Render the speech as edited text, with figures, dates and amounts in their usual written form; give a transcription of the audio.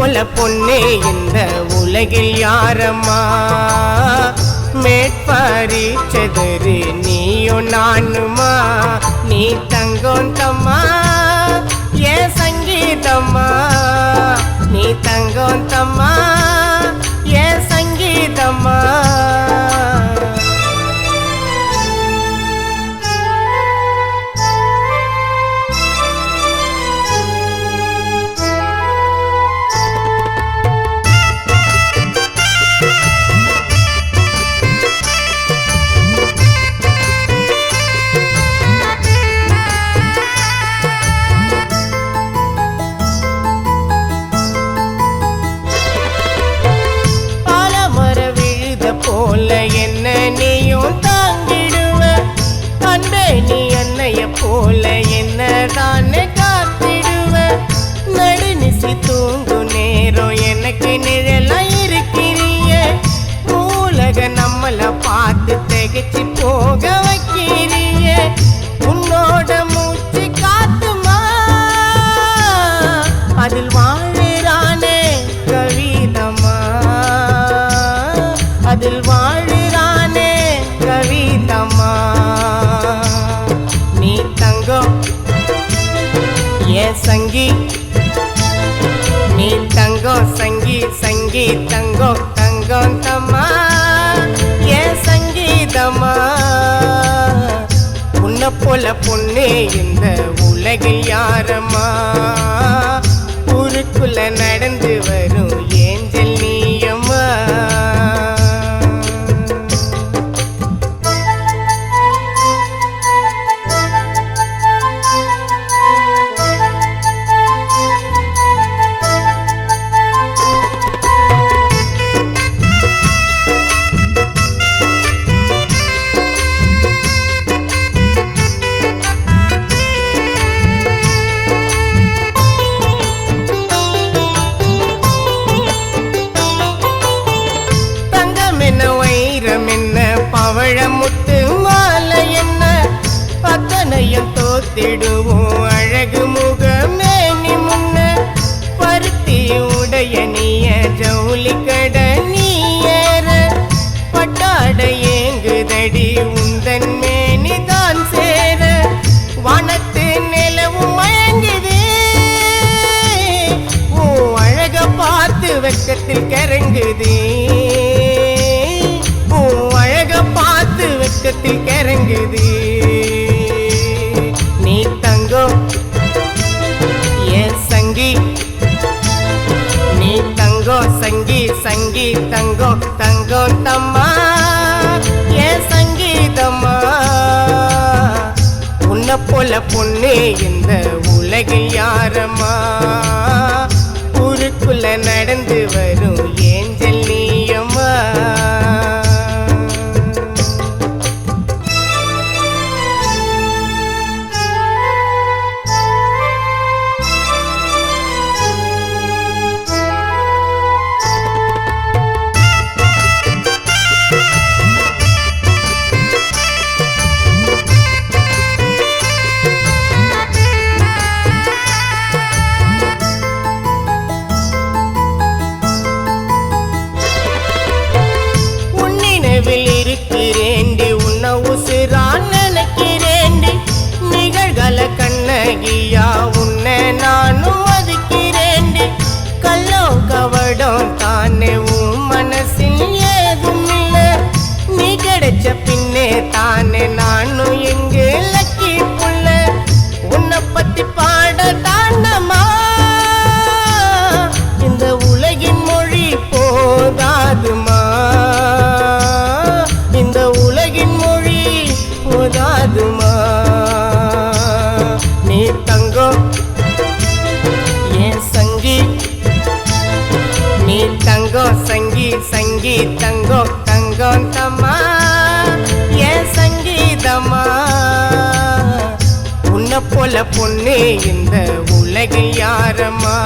போல பொன்னே இந்த உலகில் யாரம்மா மேற்பாரி செதறு நீயும் நானுமா நீ தங்கம் தம்மா ஏன் சங்கீதம்மா நீ தங்கம் தம்மா ஏன் சங்கீதம்மா என்ன நீயும் தாங்கிடுவ அன்பே நீ என்னைய போல என்ன தானே காத்திடுவ நடுநிசி தூங்கு நேரம் எனக்கு நிழலா இருக்கிறிய மூலக நம்மள பார்த்து திகச்சு போக வைக்கிறிய உன்னோட மூச்சு காத்துமா அதில் வாழுறானே கவிதமா அதில் வாழுறானே கவிதமா நீ தங்கம் ஏன் சங்கி நீ தங்கம் சங்கி சங்கி தங்கம் தங்கம் தம்மா ஏன் சங்கீதமா உன்னை போல பொண்ணே இந்த உலகில் யாரம்மா ஊருக்குள்ள நடந்து வரும் ஏஞ்சல் நீயம்மா பவழமுத்து மாலை என்ன அத்தனையும் தோத்திடுவோம் அழகு முகமே நீ முன்ன பருத்தி உடைய நீய ஜவுளி கட நீ ஏற பட்டாட ஏங்குதடி உந்தன் மேனி தான் சேர வானத்து நிலவும் மயங்குது ஓ அழக பார்த்து வெக்கத்தில் கிறங்குது வெக்கத்தில் கிறங்குது நீ தங்கம் ஏன் சங்கி நீ தங்கம் சங்கி சங்கி தங்கம் தங்கம் தம்மா ஏன் சங்கீதம்மா உன்னை போல பொண்ணே இந்த உலகில் யாரம்மா ஊருக்குள்ள நடந்து வரும் ஏஞ்சல் நீயம்மா இருக்கிறேண்டி உன்னை உசுரான் நினைக்கிறேண்டி நிகழ்கல கண்ணகியா உன்னை நானும் ஒதுக்கிறேண்டி கல்லோ கவடம் தானே உன் மனசில் ஏதும் இல்லை நீ கிடைச்ச பின்னே தானே நானும் எங்கு லக்கி புள்ள உன்னை பத்தி பாட தாண்டமா இந்த உலகின் மொழி போதாதுமா இந்த உலகின் மொழி போதாதுமா நீ தங்கம் ஏன் சங்கி நீ தங்கம் சங்கி சங்கி தங்கம் தங்கம் தம்மா ஏன் சங்கீதமா உன்னை போல பொண்ணே இந்த உலகில் யாரம்மா